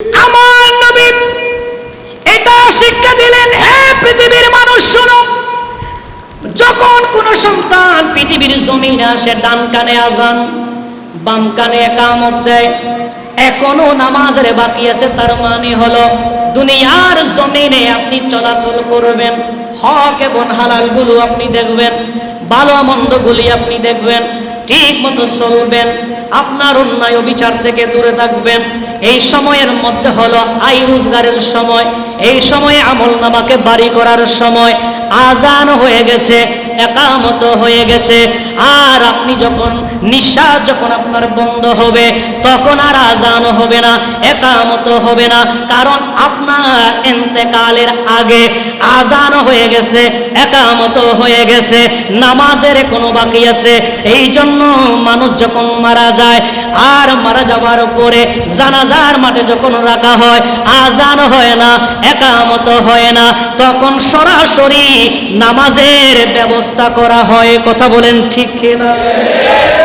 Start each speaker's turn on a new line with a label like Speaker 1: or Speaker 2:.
Speaker 1: আমার নবী এটা শিক্ষা দিলেন, হে পৃথিবীর মানুষ শোনো, যখন কোন সন্তান পৃথিবীর জমিনে আসে ডান কানে আজান বাম কানে ইকামত দেয়, এখনো নামাজের বাকি আছে, তার মানে হলো দুনিয়ার জমিনে আপনি চলাচল করবেন, হক এবং হালাল গুলো আপনি দেখবেন, ভালো মন্দ গুলি আপনি দেখবেন, ঠিক মতো চলবেন, আপনার অন্যায় বিচার থেকে দূরে থাকবেন। এই সময়ের মধ্যে হলো আয় রোজগারের সময়, এই সময়ে আমল নামাকে বাড়ি করার সময়। আজান হয়ে গেছে, ইকামত হয়ে গেছে, আর আপনি যখন নিঃশ্বাস যখন আপনার বন্ধ হবে তখন আর আজান হবে না, ইকামত হবে না, কারণ আপনার ইন্তেকালের আগে আজান হয়ে গেছে, ইকামত হয়ে গেছে, নামাজের কোনো বাকি আছে। এই জন্য মানুষ যখন মারা যায় আর মারা যাওয়ার পরে জানাজার মাঠে যখন রাখা হয়, আজান হয় না, ইকামত হয় না, তখন সরাসরি নামাজের ব্যবস্থা করা হয়। কথা বলেন ঠিক কিনা?